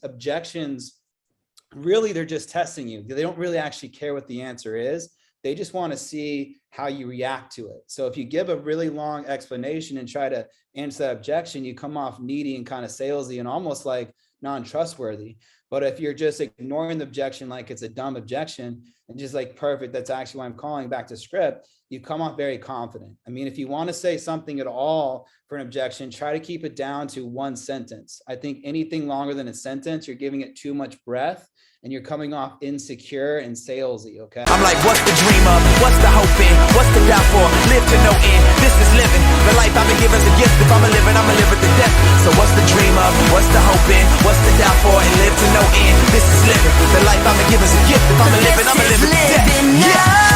objections, really, they're just testing you. They don't really actually care what the answer is. They just want to see how you react to it. So if you give a really long explanation and try to answer that objection, you come off needy and kind of salesy and almost like non-trustworthy. But if you're just ignoring the objection like it's a dumb objection and just like, perfect, that's actually why I'm calling, back to script, you come off very confident. I mean, if you want to say something at all for an objection, try to keep it down to one sentence. I think anything longer than a sentence, you're giving it too much breath and you're coming off insecure and salesy, okay? I'm like, what's the dream of? What's the hope in? What's the doubt for? Live to no end. This is living. The life I've been given's a gift. If I'm a living, I'ma live it to death. So what's the dream of? What's the hope in? What's the doubt for? And live to no end. This is living. The life I've been given's a gift. If I'm a living, I'ma live it to death. Yeah.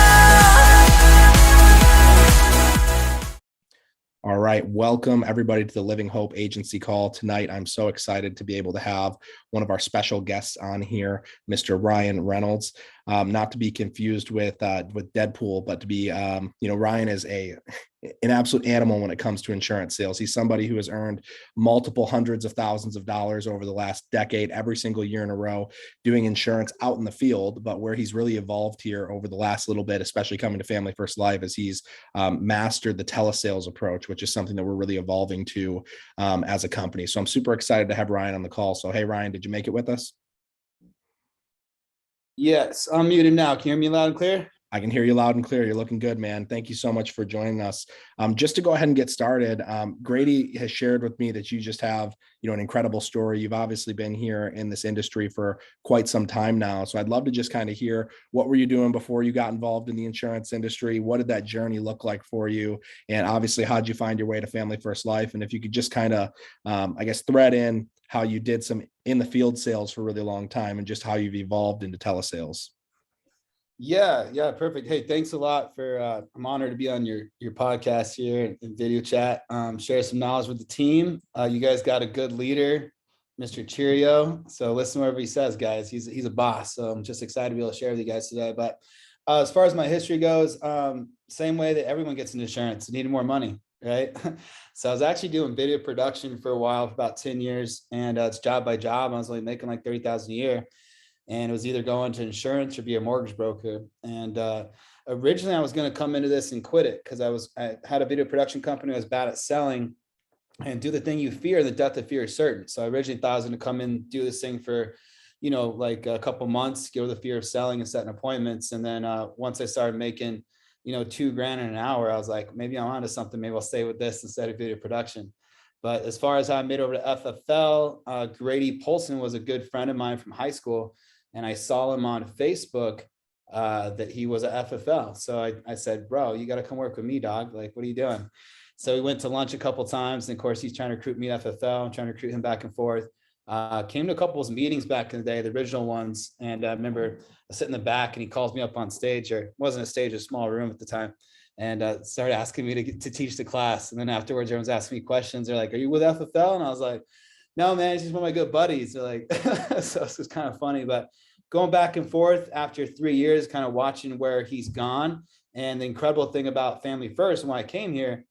All right. Welcome everybody to the Living Hope Agency Call. Tonight, I'm so excited to be able to have one of our special guests on here, Mr. Ryan Reynolds. Not to be confused with Deadpool, but to be, Ryan is an absolute animal when it comes to insurance sales. He's somebody who has earned multiple hundreds of thousands of dollars over the last decade, every single year in a row, doing insurance out in the field. But where he's really evolved here over the last little bit, especially coming to Family First Life, is he's mastered the telesales approach, which is something that we're really evolving to as a company. So I'm super excited to have Ryan on the call. So, hey, Ryan, did you make it with us? Yes, I'm muted now. Can you hear me loud and clear? I can hear you loud and clear. You're looking good, man. Thank you so much for joining us. Just to go ahead and get started, Grady has shared with me that you just have, an incredible story. You've obviously been here in this industry for quite some time now. So I'd love to just kind of hear, what were you doing before you got involved in the insurance industry? What did that journey look like for you? And obviously, how'd you find your way to Family First Life? And if you could just kind of, thread in how you did some in the field sales for a really long time and just how you've evolved into telesales. Yeah, perfect. Hey, thanks a lot for, I'm honored to be on your podcast here and video chat, share some knowledge with the team. You guys got a good leader, Mr. Chirio. So listen to whatever he says, guys. He's a boss. So I'm just excited to be able to share with you guys today. But as far as my history goes, same way that everyone gets into insurance, needed more money, right? So I was actually doing video production for a while, for about 10 years, and it's job by job. I was only making like $30,000 a year. And it was either going to insurance or be a mortgage broker. And originally I was going to come into this and quit it because I had a video production company. I was bad at selling, and do the thing you fear, the death of fear is certain. So I originally thought I was going to come in, do this thing for, like a couple months, get over the fear of selling and setting appointments. And then once I started making, $2,000 an hour, I was like, maybe I'm onto something. Maybe I'll stay with this instead of video production. But as far as how I made over to FFL, Grady Polson was a good friend of mine from high school. And I saw him on Facebook that he was at FFL. So I said, bro, you got to come work with me, dog. Like, what are you doing? So we went to lunch a couple of times. And of course, he's trying to recruit me to FFL. I'm trying to recruit him back and forth. Came to a couple of meetings back in the day, the original ones. And I remember I sit in the back and he calls me up on stage, or it wasn't a stage, a small room at the time. And started asking me to teach the class. And then afterwards, everyone's asking me questions. They're like, are you with FFL? And I was like, no, man, he's just one of my good buddies. They're like, so it's kind of funny, but going back and forth after 3 years, kind of watching where he's gone. And the incredible thing about Family First, when I came here,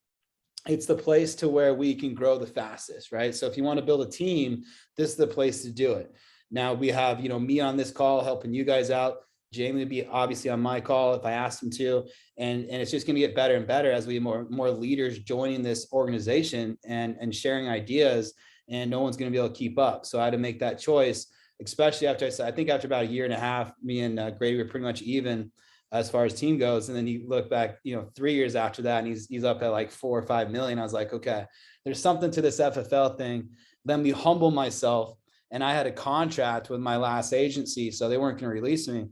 it's the place to where we can grow the fastest, right? So if you want to build a team, this is the place to do it. Now we have, me on this call helping you guys out. Jamie would be obviously on my call if I asked him to, and it's just going to get better and better as we have more leaders joining this organization and sharing ideas, and no one's going to be able to keep up. So I had to make that choice, especially after I think after about a year and a half, me and Grady were pretty much even as far as team goes. And then you look back, 3 years after that, and he's up at like 4 or 5 million. I was like, okay, there's something to this FFL thing. Let me humble myself. And I had a contract with my last agency, so they weren't going to release me.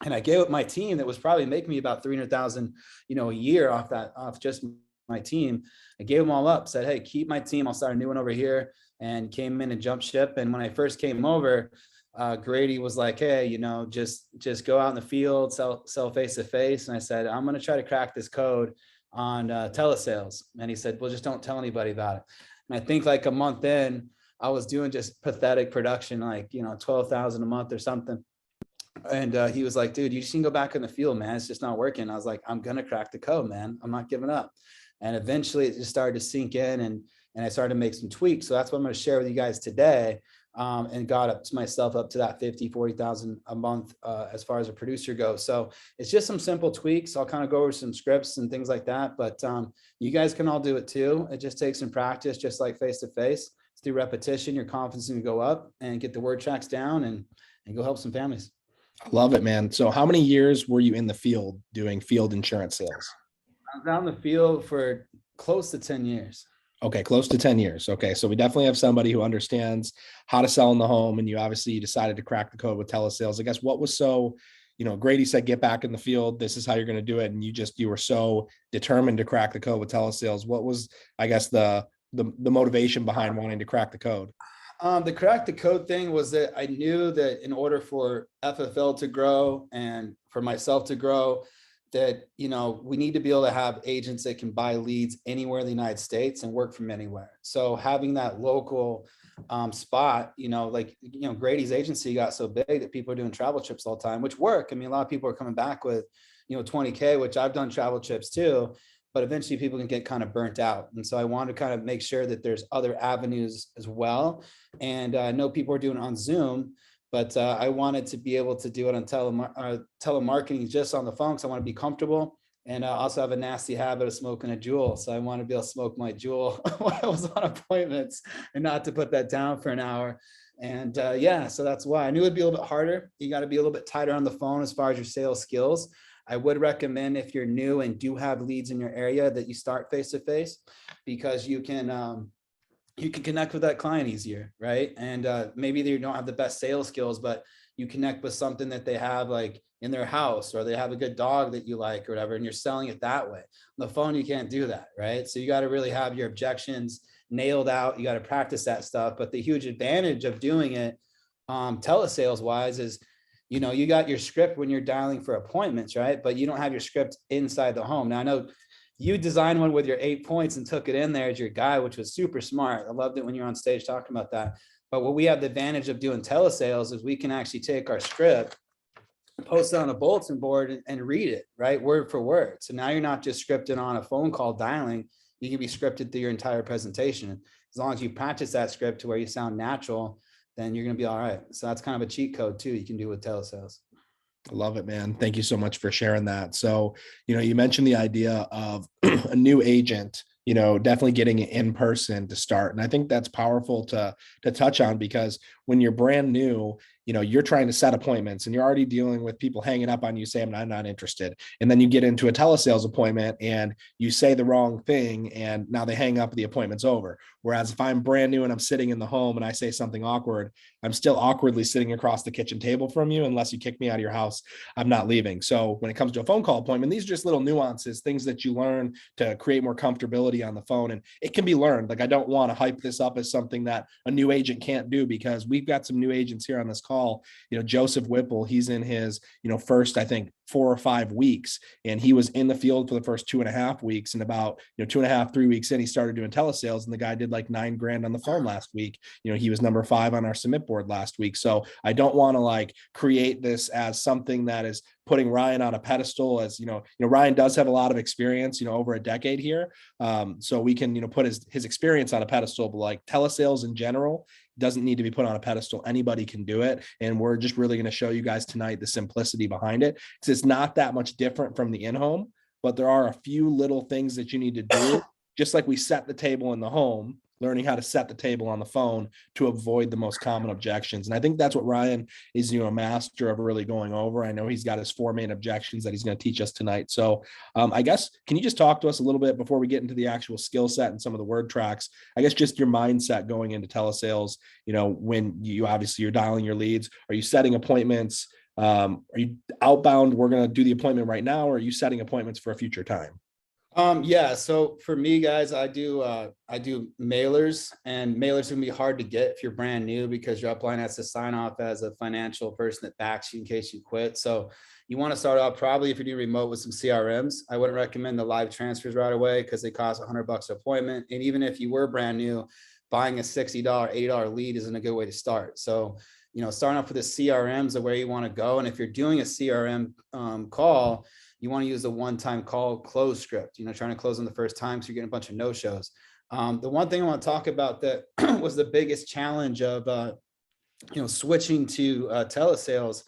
And I gave up my team that was probably making me about 300,000, a year off just my team. I gave them all up, said, hey, keep my team. I'll start a new one over here, and came in and jumped ship. And when I first came over, Grady was like, hey, just go out in the field, sell face to face. And I said, I'm going to try to crack this code on telesales. And he said, well, just don't tell anybody about it. And I think like a month in, I was doing just pathetic production, like, 12,000 a month or something. And he was like, dude, you just need to go back in the field, man. It's just not working. I was like, I'm going to crack the code, man. I'm not giving up. And eventually it just started to sink in, and I started to make some tweaks. So that's what I'm going to share with you guys today. and got myself up to that 50, 40,000 a month as far as a producer goes. So it's just some simple tweaks. I'll kind of go over some scripts and things like that, but you guys can all do it too. It just takes some practice, just like face-to-face. It's through repetition, your confidence can go up and get the word tracks down and go help some families. I love it, man. So how many years were you in the field doing field insurance sales? I was out in the field for close to 10 years. Okay, close to 10 years. Okay, so we definitely have somebody who understands how to sell in the home, and you obviously decided to crack the code with telesales. I guess what was so, Grady said, get back in the field. This is how you're going to do it. And you were so determined to crack the code with telesales. What was, I guess, the motivation behind wanting to crack the code? The crack the code thing was that I knew that in order for FFL to grow and for myself to grow, that, we need to be able to have agents that can buy leads anywhere in the United States and work from anywhere. So having that local spot, Grady's agency got so big that people are doing travel trips all the time, which work. I mean, a lot of people are coming back with, 20K, which I've done travel trips too, but eventually people can get kind of burnt out. And so I want to kind of make sure that there's other avenues as well. And I know people are doing it on Zoom, but I wanted to be able to do it on telemarketing just on the phone, because I want to be comfortable. And I also have a nasty habit of smoking a Juul. So I want to be able to smoke my Juul when I was on appointments and not to put that down for an hour. And so that's why I knew it'd be a little bit harder. You got to be a little bit tighter on the phone as far as your sales skills. I would recommend, if you're new and do have leads in your area, that you start face-to-face, because you can connect with that client easier, right? And maybe they don't have the best sales skills, but you connect with something that they have like in their house, or they have a good dog that you like or whatever, and you're selling it that way. On the phone, you can't do that, right? So you got to really have your objections nailed out. You got to practice that stuff. But the huge advantage of doing it telesales wise is, you got your script when you're dialing for appointments, right? But you don't have your script inside the home. Now I know you designed one with your 8 points and took it in there as your guy, which was super smart. I loved it when you're on stage talking about that. But what we have the advantage of doing telesales is we can actually take our script, post it on a bulletin board and read it, right? Word for word. So now you're not just scripted on a phone call dialing. You can be scripted through your entire presentation. As long as you practice that script to where you sound natural, then you're going to be all right. So that's kind of a cheat code too you can do with telesales. I love it, man. Thank you so much for sharing that. So, you mentioned the idea of a new agent, definitely getting it in person to start. And I think that's powerful to touch on, because when you're brand new, you're trying to set appointments and you're already dealing with people hanging up on you saying, I'm not interested. And then you get into a telesales appointment and you say the wrong thing, and now they hang up, the appointment's over. Whereas if I'm brand new and I'm sitting in the home and I say something awkward, I'm still awkwardly sitting across the kitchen table from you. Unless you kick me out of your house, I'm not leaving. So when it comes to a phone call appointment, these are just little nuances, things that you learn to create more comfortability on the phone. And it can be learned. Like, I don't want to hype this up as something that a new agent can't do, because we've got some new agents here on this call. Joseph Whipple, he's in his, first, I think, 4 or 5 weeks, and he was in the field for the first 2.5 weeks. And about 2.5, 3 weeks in, he started doing telesales, and the guy did like $9,000 on the phone last week. He was number 5 on our submit board last week. So I don't want to create this as something that is putting Ryan on a pedestal, as Ryan does have a lot of experience, over a decade here. So we can, put his experience on a pedestal, but telesales in general doesn't need to be put on a pedestal. Anybody can do it. And we're just really going to show you guys tonight the simplicity behind it. Because it's not that much different from the in-home, but there are a few little things that you need to do. Just like we set the table in the home, learning how to set the table on the phone to avoid the most common objections. And I think that's what Ryan is, a master of really going over. I know he's got his 4 main objections that he's going to teach us tonight. So I guess, can you just talk to us a little bit before we get into the actual skill set and some of the word tracks? I guess just your mindset going into telesales, when you're dialing your leads. Are you setting appointments? Are you outbound? We're going to do the appointment right now. Or are you setting appointments for a future time? So for me, guys, I do mailers, and mailers can be hard to get if you're brand new, because your upline has to sign off as a financial person that backs you in case you quit. So you want to start off probably, if you're doing remote, with some CRMs. I wouldn't recommend the live transfers right away, because they cost $100 an appointment. And even if you were brand new, buying a $60, $80 lead isn't a good way to start. So, starting off with the CRMs are where you want to go. And if you're doing a CRM call, you want to use the one-time call close script, trying to close on the first time, so you're getting a bunch of no-shows. The one thing I want to talk about that was the biggest challenge of switching to telesales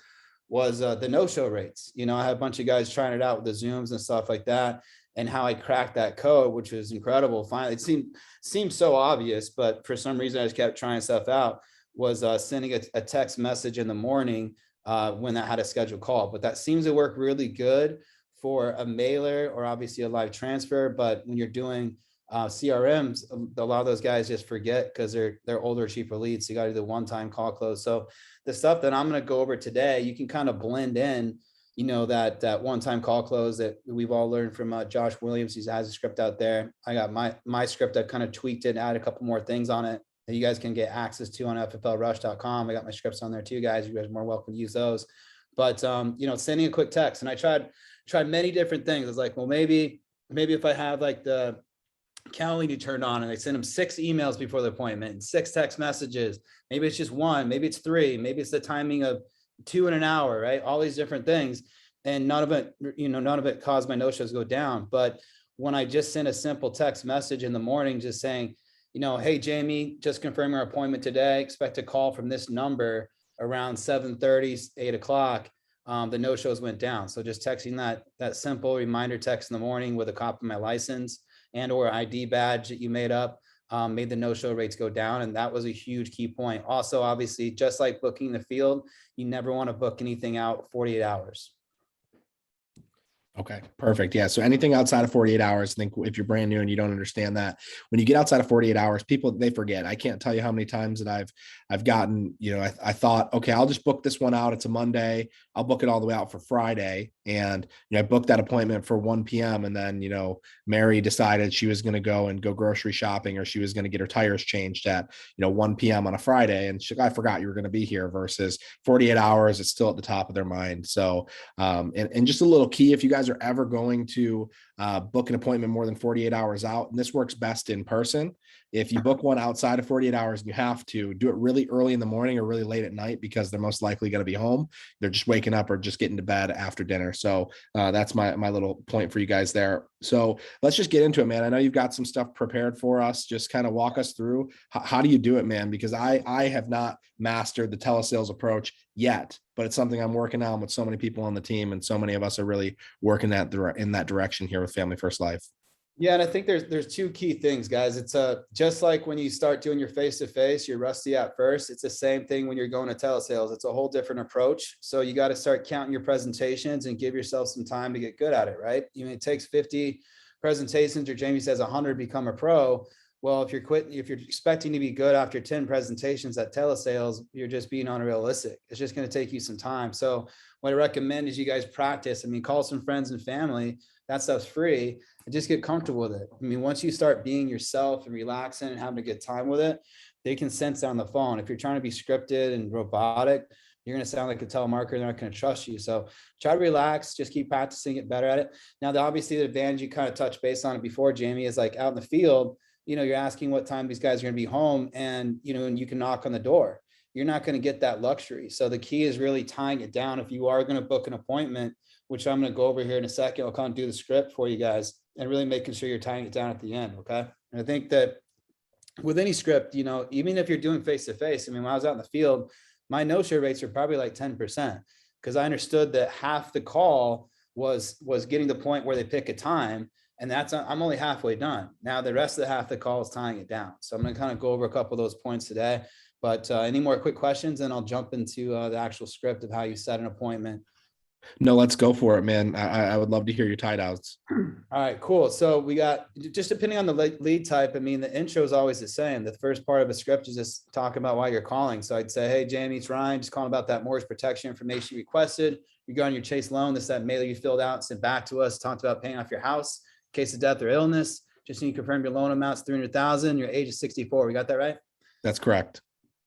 was the no-show rates. I had a bunch of guys trying it out with the Zooms and stuff like that, and how I cracked that code, which was incredible. Finally, it seemed so obvious, but for some reason I just kept trying stuff out, was sending a text message in the morning when I had a scheduled call. But that seems to work really good for a mailer or obviously a live transfer. But when you're doing CRMs, a lot of those guys just forget because they're older, cheaper leads. So you got to do the one-time call close. So the stuff that I'm going to go over today, you can kind of blend in, that one-time call close that we've all learned from Josh Williams. He has a script out there. I got my script. I've kind of tweaked it and added a couple more things on it that you guys can get access to on fflrush.com. I got my scripts on there too, guys. You guys are more welcome to use those. But sending a quick text, and I tried many different things. It's like, well, maybe if I have like the Calendly turned on and I send them 6 emails before the appointment and 6 text messages. Maybe it's just 1, maybe it's 3, maybe it's the timing of 2 in an hour, right? All these different things. And none of it caused my no-shows go down. But when I just sent a simple text message in the morning, just saying, hey, Jamie, just confirming our appointment today, expect a call from this number around 7:30, 8 o'clock. The no-shows went down. So just texting that simple reminder text in the morning with a copy of my license and or ID badge that you made up, made the no-show rates go down. And that was a huge key point. Also, obviously, just like booking the field, you never want to book anything out 48 hours. Okay, perfect. Yeah. So anything outside of 48 hours, I think if you're brand new and you don't understand that, when you get outside of 48 hours, people, they forget. I can't tell you how many times that I've gotten, I thought, okay, I'll just book this one out. It's a Monday. I'll book it all the way out for Friday. And, I booked that appointment for 1 p.m. And then, Mary decided she was going to go grocery shopping, or she was going to get her tires changed at, 1 p.m. on a Friday. And I forgot you were going to be here, versus 48 hours. It's still at the top of their mind. So, and just a little key, if you guys are ever going to book an appointment more than 48 hours out, and this works best in person. If you book one outside of 48 hours, you have to do it really early in the morning or really late at night, because they're most likely going to be home. They're just waking up or just getting to bed after dinner. So that's my little point for you guys there. So let's just get into it, man. I know you've got some stuff prepared for us. Just kind of walk us through how do you do it, man? Because I have not mastered the telesales approach yet, but it's something I'm working on with so many people on the team, and so many of us are really working in that direction here with Family First Life. Yeah, and I think there's 2 key things, guys. It's just like when you start doing your face-to-face, you're rusty at first. It's the same thing when you're going to telesales. It's a whole different approach. So you got to start counting your presentations and give yourself some time to get good at it, right? It takes 50 presentations, or Jamie says 100 to become a pro. Well, if you're expecting to be good after 10 presentations at telesales, you're just being unrealistic. It's just going to take you some time. So what I recommend is you guys practice. Call some friends and family. That stuff's free, and just get comfortable with it. Once you start being yourself and relaxing and having a good time with it, they can sense on the phone. If you're trying to be scripted and robotic, you're going to sound like a telemarketer. They're not going to trust you. So try to relax, just keep practicing, get better at it. Now, obviously the advantage, you kind of touched base on it before, Jamie, is like out in the field, you're asking what time these guys are going to be home, and, and you can knock on the door. You're not going to get that luxury. So the key is really tying it down. If you are going to book an appointment, which I'm going to go over here in a second, I'll kind of do the script for you guys, and really making sure you're tying it down at the end. Okay. And I think that with any script, even if you're doing face-to-face, when I was out in the field, my no-show rates are probably like 10%, because I understood that half the call was getting to the point where they pick a time. And I'm only halfway done. Now the rest of the half the call is tying it down. So I'm going to kind of go over a couple of those points today, but any more quick questions, and I'll jump into the actual script of how you set an appointment. No, let's go for it, man. I would love to hear your tie downs. All right, cool. So we got, just depending on the lead type, the intro is always the same. The first part of a script is just talking about why you're calling. So I'd say, hey, Jamie, it's Ryan, just calling about that mortgage protection information you requested. You got on your Chase loan, that mailer you filled out and sent back to us, talked about paying off your house in case of death or illness. Just need to confirm your loan amount's $300,000. Your age is 64. We got that right? That's correct.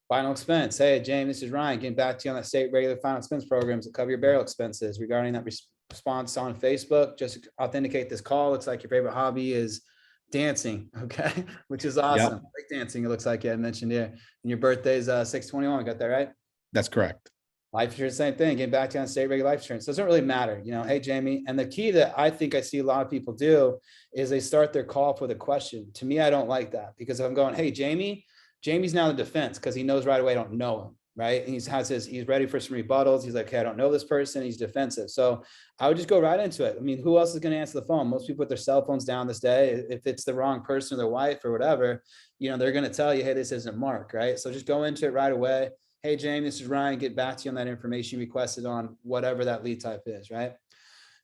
Final expense. Hey, James, this is Ryan getting back to you on that state regular final expense programs that cover your burial expenses. Regarding that response on Facebook, just authenticate this call. Looks like your favorite hobby is dancing. Okay. Which is awesome. Yep. Break dancing. It looks like you had mentioned here. And your birthday's 6/21. Got that right? That's correct. Life insurance, same thing. Getting back to you on state regular life insurance. So it doesn't really matter. Hey, Jamie. And the key that I think I see a lot of people do is they start their call off with a question. To me, I don't like that, because if I'm going, hey, Jamie's now the defense, because he knows right away I don't know him. right? And he's ready for some rebuttals. He's like, okay, I don't know this person. He's defensive. So I would just go right into it. I mean, who else is going to answer the phone? Most people put their cell phones down this day. If it's the wrong person or their wife or whatever, they're going to tell you, hey, this isn't Mark, right? So just go into it right away. Hey, Jamie, this is Ryan. Get back to you on that information you requested on whatever that lead type is, right?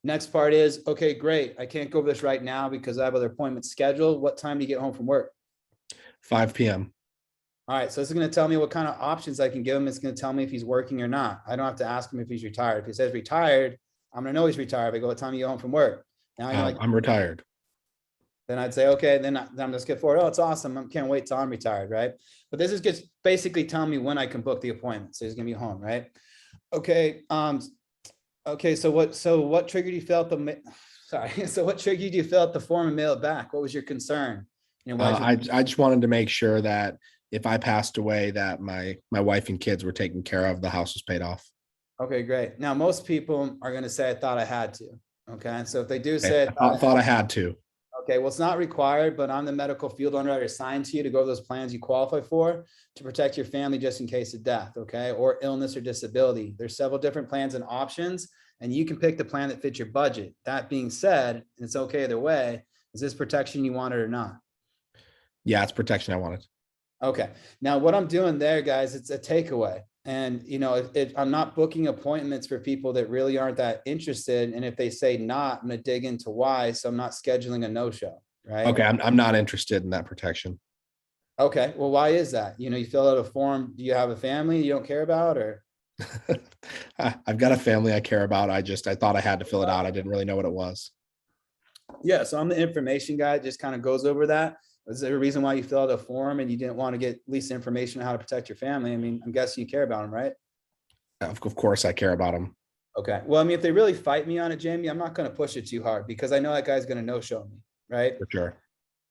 Next part is, okay, great. I can't go over this right now because I have other appointments scheduled. What time do you get home from work? 5 p.m. All right. So this is going to tell me what kind of options I can give him. It's going to tell me if he's working or not. I don't have to ask him if he's retired. If he says retired, I'm going to know he's retired. If I go, what time you get home from work? Now I'm retired. Then I'd say, okay, then I'm just get forward. Oh, it's awesome. I can't wait till I'm retired, right? But this is just basically telling me when I can book the appointment. So he's gonna be home, right? Okay. Okay. So what triggered you fill out the So what triggered you fill out the form and mail it back? What was your concern? I just wanted to make sure that if I passed away, that my wife and kids were taken care of, the house was paid off. Okay, great. Now most people are gonna say, I thought I had to. Okay. So if they do Okay. say I thought I had to. okay, well, it's not required, but I'm the medical field underwriter assigned to you to go over those plans you qualify for to protect your family just in case of death, okay, or illness or disability. There's several different plans and options, and you can pick the plan that fits your budget. That being said, and it's okay either way, is this protection you wanted or not? Yeah, it's protection I wanted. Okay, now what I'm doing there, guys, it's a takeaway. And, if I'm not booking appointments for people that really aren't that interested. And if they say not, I'm going to dig into why. So I'm not scheduling a no-show, right? Okay. I'm not interested in that protection. Okay. Well, why is that? You fill out a form. Do you have a family you don't care about, or? I've got a family I care about. I thought I had to fill it out. I didn't really know what it was. Yeah. So I'm the information guy. It just kind of goes over that. Is there a reason why you fill out a form and you didn't want to get at least information on how to protect your family? I mean, I'm guessing you care about them, right? Of course I care about them. Okay. Well, I mean, if they really fight me on it, Jamie, I'm not going to push it too hard because I know that guy's going to no-show me, right? For sure.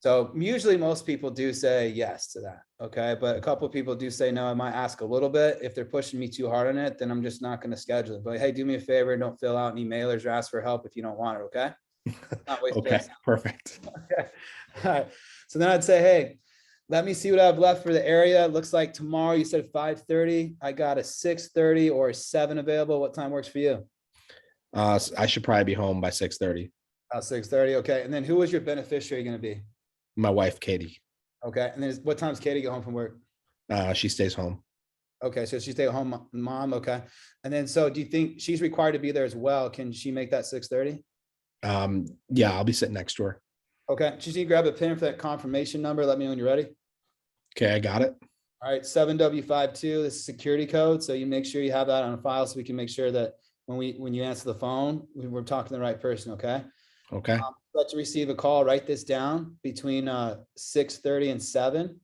So usually most people do say yes to that. Okay. But a couple of people do say no. I might ask a little bit. If they're pushing me too hard on it, then I'm just not going to schedule it. But hey, do me a favor and don't fill out any mailers or ask for help if you don't want it. Okay. Okay. Perfect. Okay. All right. So then I'd say, hey, let me see what I've left for the area. It looks like tomorrow you said 5:30. I got a 6:30 or a 7 available. What time works for you? I should probably be home by 6:30. 6:30. Okay. And then who is your beneficiary going to be? My wife, Katie. Okay. And then what time's Katie get home from work? She stays home. Okay. So she stay at home, mom. Okay. And then, so do you think she's required to be there as well? Can she make that 6:30? Yeah, I'll be sitting next to her. Okay. Just need to grab a pen for that confirmation number. Let me know when you're ready. Okay, I got it. All right. 7W52. This is security code. So you make sure you have that on a file so we can make sure that when you answer the phone, we're talking to the right person. Okay. Okay. Let you receive a call. Write this down between 6:30 and 7.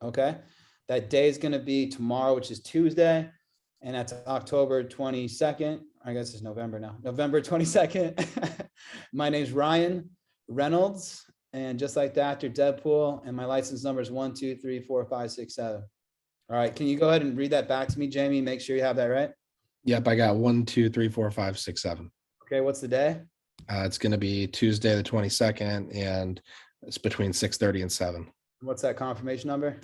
Okay. That day is going to be tomorrow, which is Tuesday. And that's October 22nd. I guess it's November now. November 22nd. My name's Ryan Reynolds. And just like that, you're Deadpool. And my license number is 1, 2, 3, 4, 5, 6, 7. All right. Can you go ahead and read that back to me, Jamie? Make sure you have that right. Yep. I got 1, 2, 3, 4, 5, 6, 7. Okay. What's the day? It's going to be Tuesday, the 22nd, and it's between 6:30 and 7. What's that confirmation number?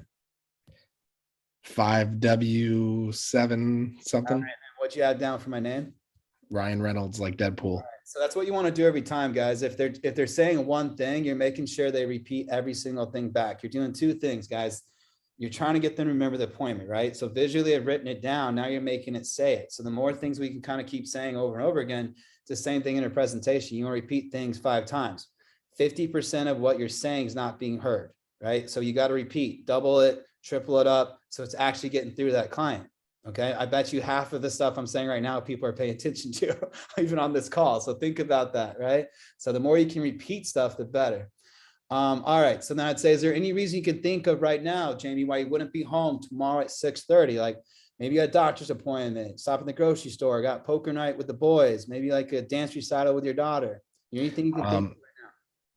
5W7 something. All right. What you have down for my name? Ryan Reynolds, like Deadpool. Right. So that's what you want to do every time, guys. If they're saying one thing, you're making sure they repeat every single thing back. You're doing two things, guys. You're trying to get them to remember the appointment, right? So visually I've written it down. Now you're making it say it. So the more things we can kind of keep saying over and over again, it's the same thing in a presentation. You want to repeat things 5 times. 50% of what you're saying is not being heard, right? So you got to repeat, double it, triple it up. So it's actually getting through to that client. Okay. I bet you half of the stuff I'm saying right now, people are paying attention to even on this call. So think about that, right? So the more you can repeat stuff, the better. All right. So then I'd say, is there any reason you can think of right now, Jamie, why you wouldn't be home tomorrow at 6:30? Like maybe you got a doctor's appointment, stop in the grocery store, got poker night with the boys, maybe like a dance recital with your daughter. Anything you can think of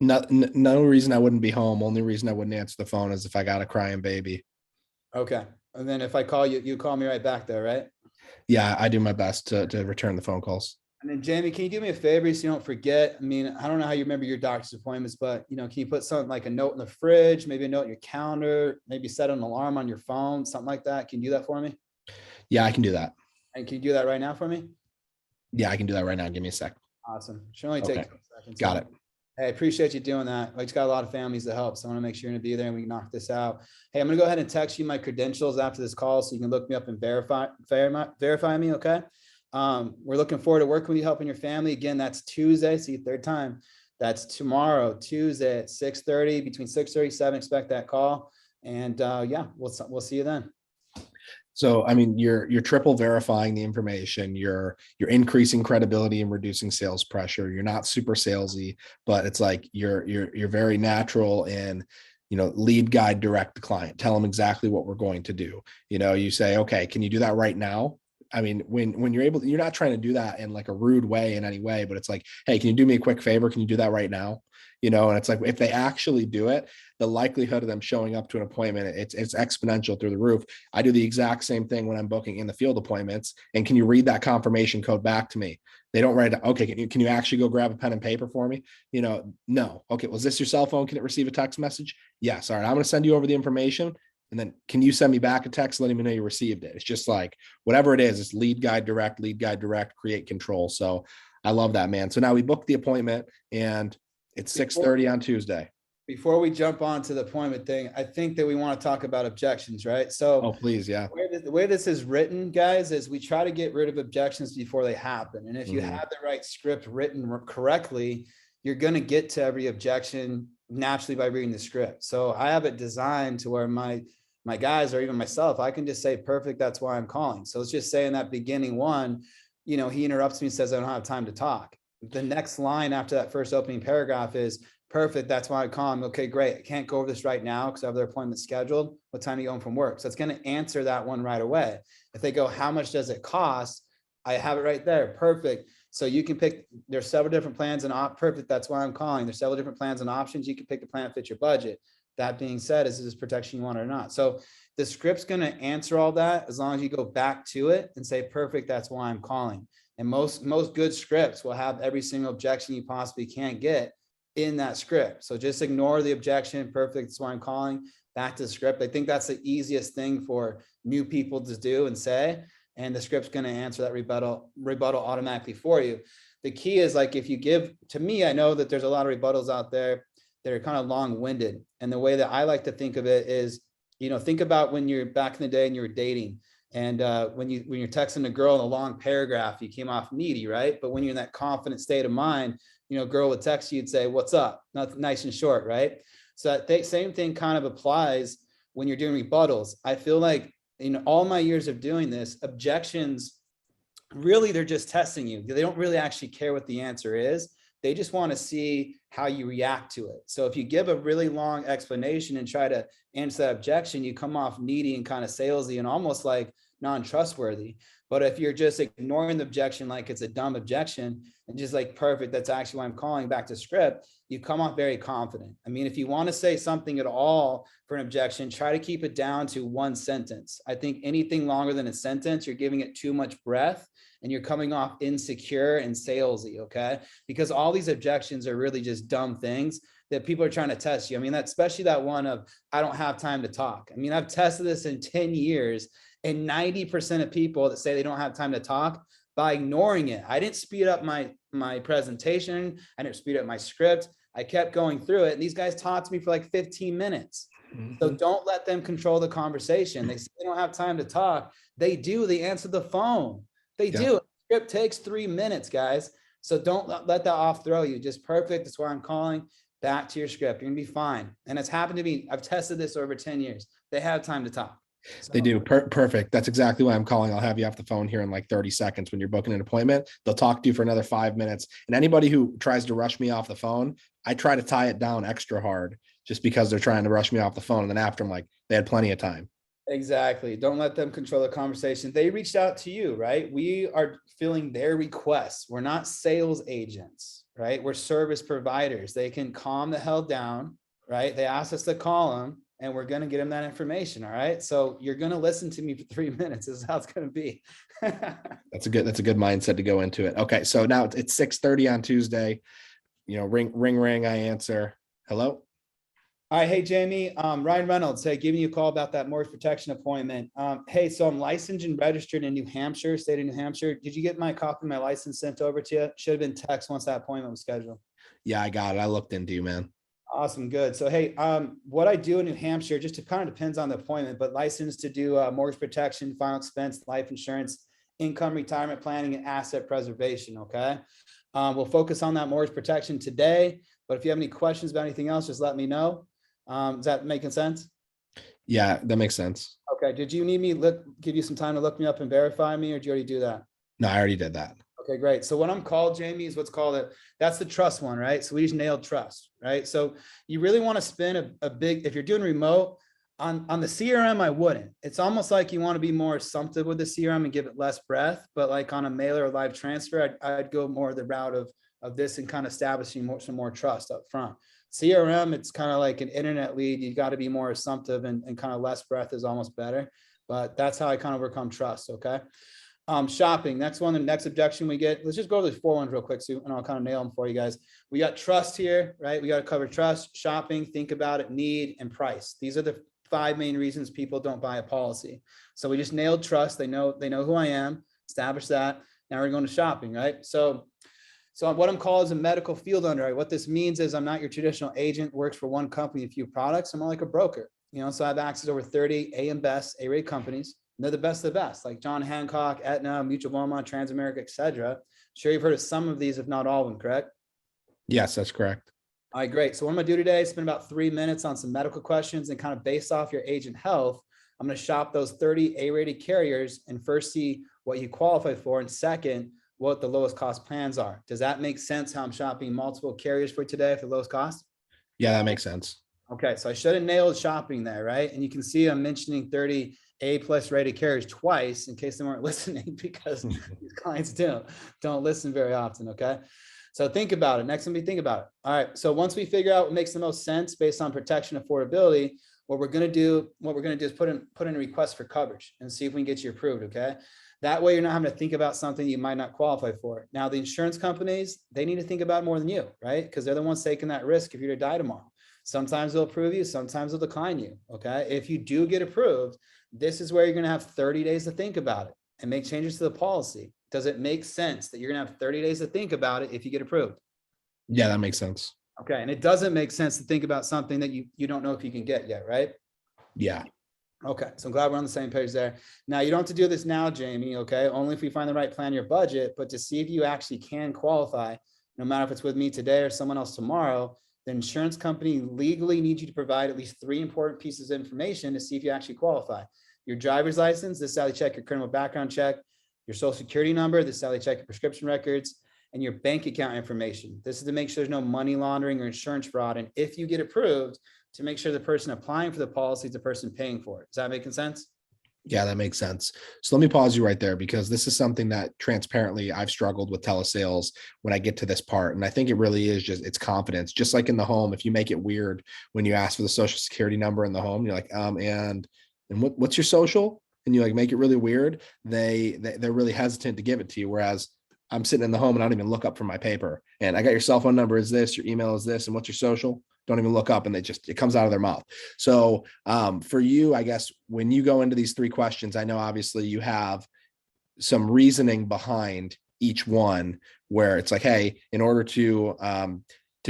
right now? No reason I wouldn't be home. Only reason I wouldn't answer the phone is if I got a crying baby. Okay. And then if I call you, you call me right back there, right? Yeah, I do my best to return the phone calls. And then Jamie, can you do me a favor so you don't forget? I mean, I don't know how you remember your doctor's appointments, but can you put something like a note in the fridge, maybe a note in your calendar, maybe set an alarm on your phone, something like that? Can you do that for me? Yeah, I can do that. And can you do that right now for me? Yeah, I can do that right now. Give me a sec. Awesome. Should only take Okay. 2 seconds. Got it. Hey, I appreciate you doing that. I just got a lot of families to help. So I want to make sure you're going to be there and we can knock this out. Hey, I'm going to go ahead and text you my credentials after this call so you can look me up and verify me. Okay. We're looking forward to working with you, helping your family. Again, that's Tuesday. See, third time. That's tomorrow, Tuesday at 6:30, between 6:30 and 7. Expect that call. And yeah, we'll see you then. So, I mean, you're triple verifying the information. You're increasing credibility and reducing sales pressure. You're not super salesy, but it's like you're very natural in, lead, guide, direct the client. Tell them exactly what we're going to do. You say, okay, can you do that right now? I mean, when you're able to, you're not trying to do that in like a rude way in any way, but it's like, hey, can you do me a quick favor? Can you do that right now? And it's like, if they actually do it, the likelihood of them showing up to an appointment, it's exponential through the roof. I do the exact same thing when I'm booking in the field appointments. And can you read that confirmation code back to me? They don't write it. Okay. Can you actually go grab a pen and paper for me? No. Okay. Was this your cell phone? Can it receive a text message? Yes. All right. I'm going to send you over the information. And then can you send me back a text letting me know you received it? It's just like, whatever it is, it's lead guide direct, create control. So I love that, man. So now we booked the appointment and it's 6:30 on Tuesday. Before we jump on to the appointment thing, I think that we want to talk about objections, right? So Oh, please. Yeah. the way this is written, guys, is we try to get rid of objections before they happen. And if you have the right script written correctly, you're going to get to every objection naturally by reading the script. So I have it designed to where my guys, or even myself, I can just say, perfect, that's why I'm calling. So let's just say in that beginning one, he interrupts me and says, I don't have time to talk. The next line after that first opening paragraph is, perfect, that's why I call him. Okay, great. I can't go over this right now because I have their appointment scheduled. What time are you going from work? So it's going to answer that one right away. If they go, how much does it cost? I have it right there. Perfect. So you can pick, there's several different plans and perfect. That's why I'm calling. There's several different plans and options. You can pick the plan that fits your budget. That being said, is this protection you want or not? So the script's going to answer all that as long as you go back to it and say, perfect, that's why I'm calling. And most good scripts will have every single objection you possibly can get in that script. So just ignore the objection. Perfect. That's why I'm calling. Back to the script. I think that's the easiest thing for new people to do and say, and the script's going to answer that rebuttal automatically for you. The key is, like, if you give to me, I know that there's a lot of rebuttals out there that are kind of long-winded. And the way that I like to think of it is, think about when you're back in the day and you were dating. And when you're texting a girl in a long paragraph, you came off needy, right? But when you're in that confident state of mind, a girl would text you and say, what's up? Nothing, nice and short, right? So that same thing kind of applies when you're doing rebuttals. I feel like all my years of doing this, objections, really, they're just testing you. They don't really actually care what the answer is. They just want to see how you react to it. So if you give a really long explanation and try to answer that objection, you come off needy and kind of salesy and almost like non-trustworthy. But if you're just ignoring the objection like it's a dumb objection and just like, perfect, that's actually why I'm calling, back to script, you come off very confident. I mean, if you want to say something at all for an objection, try to keep it down to one sentence. I think anything longer than a sentence, you're giving it too much breath and you're coming off insecure and salesy, okay? Because all these objections are really just dumb things that people are trying to test you. I mean, especially that one of, I don't have time to talk. I mean, I've tested this in 10 years and 90% of people that say they don't have time to talk, by ignoring it. I didn't speed up my presentation. I didn't speed up my script. I kept going through it. And these guys talked to me for like 15 minutes. So don't let them control the conversation. They say they don't have time to talk. They do. They answer the phone. They do. Script takes 3 minutes, guys. So don't let that off throw you. Just perfect. That's why I'm calling. Back to your script. You're gonna be fine. And it's happened to me. I've tested this over 10 years. They have time to talk. So. They do. Perfect. That's exactly why I'm calling. I'll have you off the phone here in like 30 seconds when you're booking an appointment. They'll talk to you for another 5 minutes. And anybody who tries to rush me off the phone, I try to tie it down extra hard just because they're trying to rush me off the phone. And then after, I'm like, they had plenty of time. Exactly. Don't let them control the conversation. They reached out to you, right? We are filling their requests. We're not sales agents, right? We're service providers. They can calm the hell down, right? They asked us to call them and we're going to get them that information. All right. So you're going to listen to me for 3 minutes. This is how it's going to be. That's a good mindset to go into it. Okay. So now it's 6:30 on Tuesday, ring, I answer. Hello. All right. Hey, Jamie, Ryan Reynolds. Hey, giving you a call about that mortgage protection appointment. Hey, so I'm licensed and registered in New Hampshire, state of New Hampshire. Did you get my copy of my license sent over to you? Should have been text once that appointment was scheduled. Yeah, I got it. I looked into you, man. Awesome. Good. So, hey, what I do in New Hampshire, just it kind of depends on the appointment, but licensed to do mortgage protection, final expense, life insurance, income retirement planning, and asset preservation. Okay. We'll focus on that mortgage protection today, but if you have any questions about anything else, just let me know. Is that making sense? Yeah, that makes sense. Okay. Did you need me give you some time to look me up and verify me, or did you already do that? No, I already did that. Okay, great. So what I'm called, Jamie, is what's called that's the trust one, right? So we just nailed trust, right? So you really want to spend a big, if you're doing remote on the CRM, I wouldn't. It's almost like you want to be more assumptive with the CRM and give it less breadth, but like on a mailer or live transfer, I'd go more the route of this and kind of establishing some more trust up front. CRM, it's kind of like an internet lead. You got to be more assumptive and kind of less breadth is almost better, but that's how I kind of overcome trust. Okay. Shopping, next one, the next objection we get, let's just go to the 4 ones real quick, Sue, and I'll kind of nail them for you guys. We got trust here, right? We got to cover trust, shopping, think about it, need, and price. These are the 5 main reasons people don't buy a policy. So we just nailed trust. They know who I am, establish that. Now we're going to shopping, right? So what I'm called is a medical field underwriter. What this means is I'm not your traditional agent, works for one company, a few products. I'm more like a broker, so I have access to over 30 A and best A-rated companies. They're the best of the best, like John Hancock, Aetna, Mutual of Omaha, Transamerica, etc. Sure, you've heard of some of these, if not all of them, correct? Yes, that's correct. All right, great. So what I'm gonna do today is spend about 3 minutes on some medical questions and kind of based off your age and health, I'm gonna shop those 30 A-rated carriers and first see what you qualify for, and second, what the lowest cost plans are. Does that make sense how I'm shopping multiple carriers for today for the lowest cost? Yeah, that makes sense. Okay, so I should have nailed shopping there, right? And you can see I'm mentioning 30 A+ rated carriers twice in case they weren't listening, because these clients don't listen very often. Okay. So think about it. Next time we think about it. All right. So once we figure out what makes the most sense based on protection affordability, what we're going to do is put in a request for coverage and see if we can get you approved. Okay. That way you're not having to think about something you might not qualify for. Now, the insurance companies, they need to think about it more than you, right? Because they're the ones taking that risk if you're to die tomorrow. Sometimes they'll approve you, sometimes they'll decline you. Okay. If you do get approved, this is where you're going to have 30 days to think about it and make changes to the policy. Does it make sense that you're going to have 30 days to think about it if you get approved? Yeah, that makes sense. Okay. And it doesn't make sense to think about something that you don't know if you can get yet, right? Yeah. Okay. So I'm glad we're on the same page there. Now, you don't have to do this now, Jamie. Okay. Only if we find the right plan, your budget, but to see if you actually can qualify, no matter if it's with me today or someone else tomorrow, the insurance company legally needs you to provide at least 3 important pieces of information to see if you actually qualify. Your driver's license, this is how they check your criminal background check, your social security number, this is how they check your prescription records, and your bank account information. This is to make sure there's no money laundering or insurance fraud. And if you get approved, to make sure the person applying for the policy is the person paying for it. Is that making sense? Yeah, that makes sense. So let me pause you right there, because this is something that transparently I've struggled with telesales when I get to this part. And I think it really is it's confidence. Just like in the home, if you make it weird when you ask for the social security number in the home, you're like, and what's your social? And you like make it really weird. They're really hesitant to give it to you. Whereas I'm sitting in the home and I don't even look up from my paper. And I got your cell phone number is this, your email is this, and what's your social? Don't even look up, and it comes out of their mouth. So for you, I guess, when you go into these 3 questions, I know obviously you have some reasoning behind each one where it's like, hey, in order to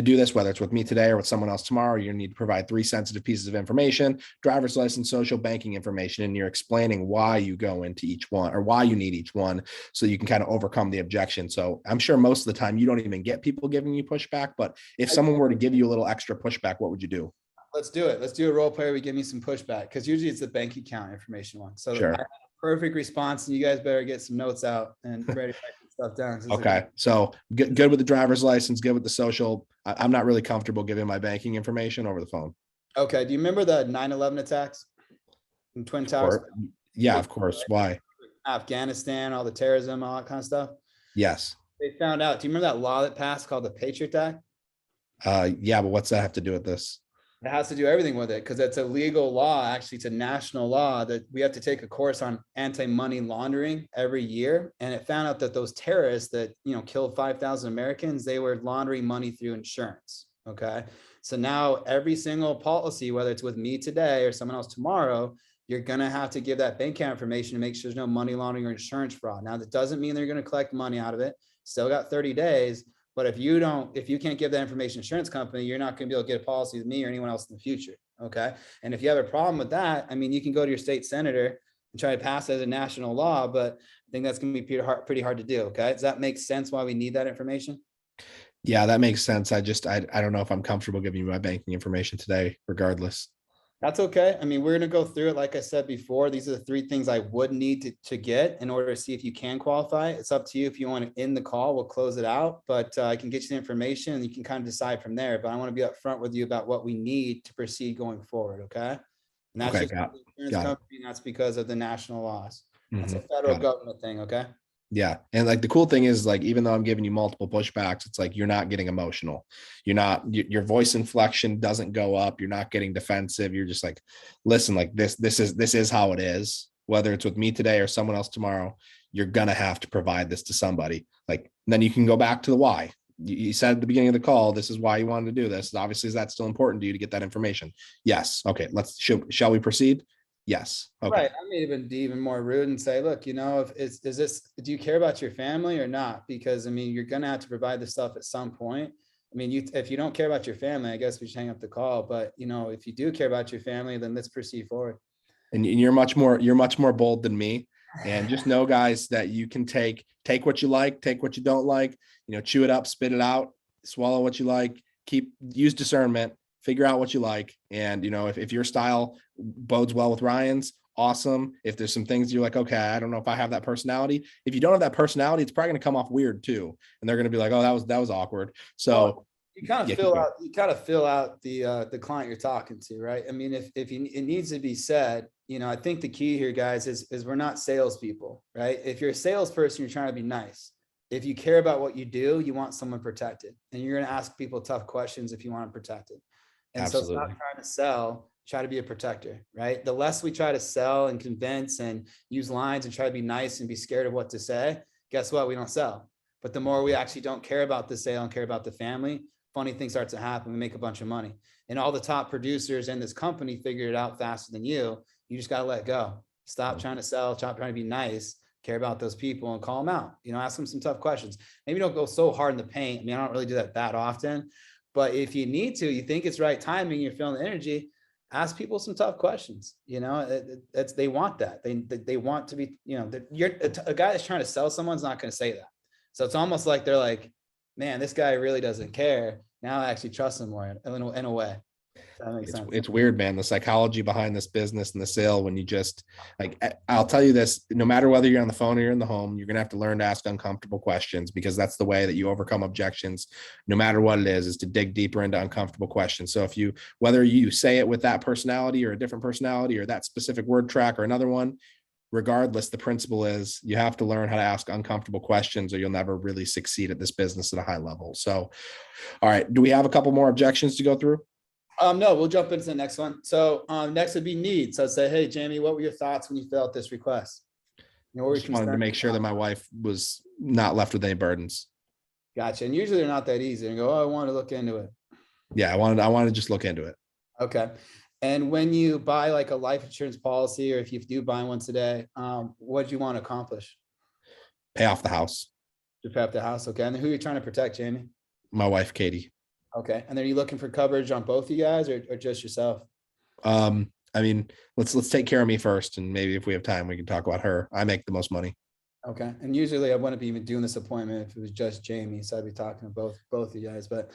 do this, whether it's with me today or with someone else tomorrow, you need to provide 3 sensitive pieces of information: driver's license, social, banking information. And you're explaining why you go into each one, or why you need each one, so you can kind of overcome the objection. So I'm sure most of the time you don't even get people giving you pushback, but if someone were to give you a little extra pushback, what would you do? Let's do it. Let's do a role play where we give me some pushback, because usually it's the bank account information one. So sure. I have a perfect response, and you guys better get some notes out and ready to write stuff down. Okay. So good with the driver's license, good with the social. I'm not really comfortable giving my banking information over the phone. Okay. Do you remember the 9/11 attacks in Twin Towers? Yeah, of course. Why? Afghanistan, all the terrorism, all that kind of stuff. Yes. They found out. Do you remember that law that passed called the Patriot Act? Yeah, but what's that have to do with this? It has to do everything with it, because it's a legal law. Actually, it's a national law that we have to take a course on anti-money laundering every year. And it found out that those terrorists that, killed 5,000 Americans, they were laundering money through insurance. Okay. So now every single policy, whether it's with me today or someone else tomorrow, you're going to have to give that bank account information to make sure there's no money laundering or insurance fraud. Now, that doesn't mean they're going to collect money out of it. Still got 30 days. But if you can't give that information to insurance company, you're not going to be able to get a policy with me or anyone else in the future. Okay. And if you have a problem with that, I mean, you can go to your state senator and try to pass it as a national law, but I think that's going to be pretty hard to do. Okay. Does that make sense why we need that information? Yeah, that makes sense. I don't know if I'm comfortable giving you my banking information today, regardless. That's okay. I mean, we're going to go through it. Like I said before, these are the 3 things I would need to get in order to see if you can qualify. It's up to you. If you want to end the call, we'll close it out, but I can get you the information and you can kind of decide from there. But I want to be upfront with you about what we need to proceed going forward. Okay. And that's Okay, just got the insurance company, and that's because of the national laws. That's a Mhm. federal Got it. government thing. Okay. Yeah. And like the cool thing is, like, even though I'm giving you multiple pushbacks, it's like you're not getting emotional. Your voice inflection doesn't go up. You're not getting defensive. You're just like, listen, like this is how it is. Whether it's with me today or someone else tomorrow, you're gonna have to provide this to somebody. Like, then you can go back to the why. You said at the beginning of the call, this is why you wanted to do this. Obviously, is that still important to you to get that information? Yes. Okay. Shall we proceed? Yes. Okay. Right. I may even be even more rude and say, look, if do you care about your family or not? Because I mean, you're going to have to provide this stuff at some point. I mean, if you don't care about your family, I guess we should hang up the call. But if you do care about your family, then let's proceed forward. And you're much more bold than me. And just know, guys, that you can take what you like, take what you don't like, chew it up, spit it out, swallow what you like, use discernment, figure out what you like. And, if your style bodes well with Ryan's, awesome. If there's some things you're like, okay, I don't know if I have that personality. If you don't have that personality, it's probably going to come off weird too. And they're going to be like, oh, that was awkward. So you kind of fill out the client you're talking to, right? I mean, it needs to be said, I think the key here, guys, is we're not salespeople, right? If you're a salesperson, you're trying to be nice. If you care about what you do, you want someone protected, and you're going to ask people tough questions if you want them protected. And Absolutely. So it's not trying to sell, try to be a protector, right? The less we try to sell and convince and use lines and try to be nice and be scared of what to say, guess what? We don't sell. But the more we actually don't care about the sale and care about the family, funny things start to happen. We make a bunch of money. And all the top producers in this company figured it out faster than you. You just got to let go. Stop trying to sell, stop trying to be nice, care about those people and call them out. Ask them some tough questions. Maybe don't go so hard in the paint. I mean, I don't really do that often. But if you need to, you think it's right timing, you're feeling the energy, ask people some tough questions. They want that. They want to be, you're a guy that's trying to sell someone's not going to say that. So it's almost like they're like, man, this guy really doesn't care. Now I actually trust him more in a way. That makes sense. It's weird, man. The psychology behind this business and the sale, when you just I'll tell you this, no matter whether you're on the phone or you're in the home, you're going to have to learn to ask uncomfortable questions, because that's the way that you overcome objections. No matter what it is to dig deeper into uncomfortable questions. So whether you say it with that personality or a different personality or that specific word track or another one, regardless, the principle is you have to learn how to ask uncomfortable questions or you'll never really succeed at this business at a high level. So, all right. Do we have a couple more objections to go through? No, we'll jump into the next one. So next would be needs. So I'd say, hey, Jamie, what were your thoughts when you filled out this request? I just wanted to make sure that my wife was not left with any burdens. Gotcha. And usually they're not that easy. And go, oh, I want to look into it. Yeah, I wanted to just look into it. Okay. And when you buy like a life insurance policy, or if you do buy one today, what do you want to accomplish? Pay off the house. To pay off the house. Okay. And then who are you trying to protect, Jamie? My wife, Katie. Okay. And then are you looking for coverage on both of you guys or just yourself? I mean, let's take care of me first. And maybe if we have time, we can talk about her. I make the most money. Okay. And usually I wouldn't be even doing this appointment if it was just Jamie. So I'd be talking to both of you guys, but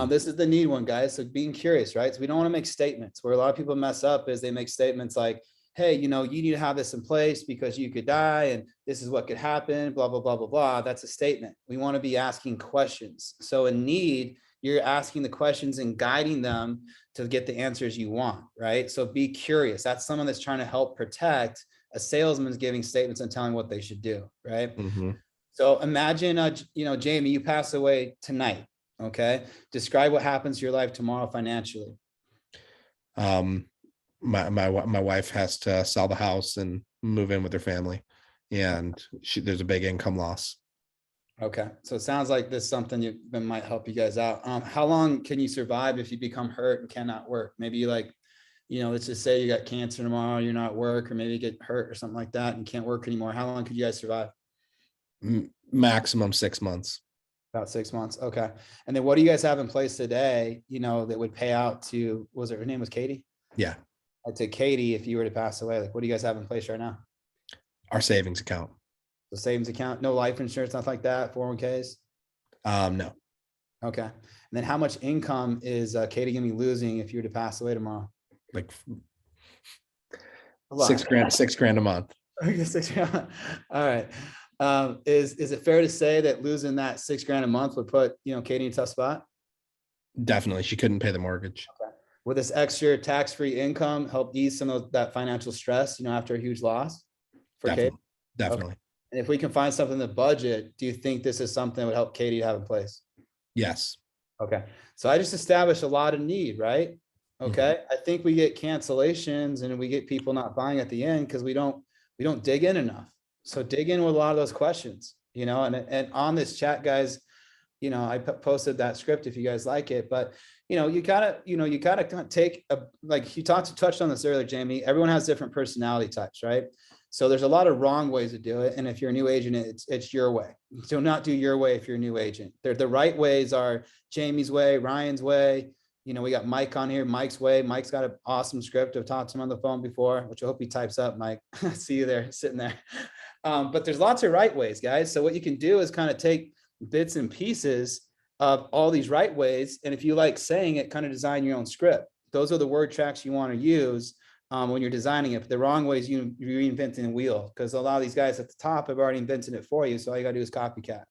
this is the need one, guys. So being curious, right? So we don't want to make statements. Where a lot of people mess up is they make statements like, hey, you need to have this in place because you could die and this is what could happen, blah, blah, blah, blah, blah. That's a statement. We want to be asking questions. So in need, you're asking the questions and guiding them to get the answers you want, right? So be curious. That's someone that's trying to help protect. A salesman's giving statements and telling what they should do, right? Mm-hmm. So imagine, Jamie, you pass away tonight, okay? Describe what happens to your life tomorrow financially. My wife has to sell the house and move in with her family, and there's a big income loss. Okay. So it sounds like this is something that might help you guys out. How long can you survive if you become hurt and cannot work? Maybe you like, let's just say you got cancer tomorrow, you're not at work, or maybe you get hurt or something like that and can't work anymore. How long could you guys survive? Maximum 6 months. About 6 months. Okay. And then what do you guys have in place today, that would pay out to, her name was Katie? Yeah. To Katie, if you were to pass away, like what do you guys have in place right now? Our savings account. The savings account, no life insurance, nothing like that, 401ks? No. Okay. And then how much income is Katie gonna be losing if you were to pass away tomorrow? Like A lot. $6,000 a month. Okay, 6 grand. All right. Is it fair to say that losing that $6,000 a month would put, Katie in a tough spot? Definitely. She couldn't pay the mortgage. Okay. Will this extra tax-free income help ease some of that financial stress, after a huge loss for Katie? Definitely. Okay. And if we can find something in the budget, do you think this is something that would help Katie to have in place? Yes. Okay. So I just established a lot of need, right? Okay. I think we get cancellations and we get people not buying at the end because we don't dig in enough. So dig in with a lot of those questions, and on this chat, guys, I posted that script if you guys like it, but you gotta take like you touched on this earlier, Jamie. Everyone has different personality types, right? So there's a lot of wrong ways to do it. And if you're a new agent, it's your way. Do not do your way if you're a new agent. The right ways are Jamie's way, Ryan's way. We got Mike on here, Mike's way. Mike's got an awesome script. I've talked to him on the phone before, which I hope he types up, Mike. See you there, sitting there. But there's lots of right ways, guys. So what you can do is kind of take bits and pieces of all these right ways. And if you like saying it, kind of design your own script. Those are the word tracks you want to use when you're designing it. But the wrong way is you reinventing the wheel, because a lot of these guys at the top have already invented it for you. So all you got to do is copycat.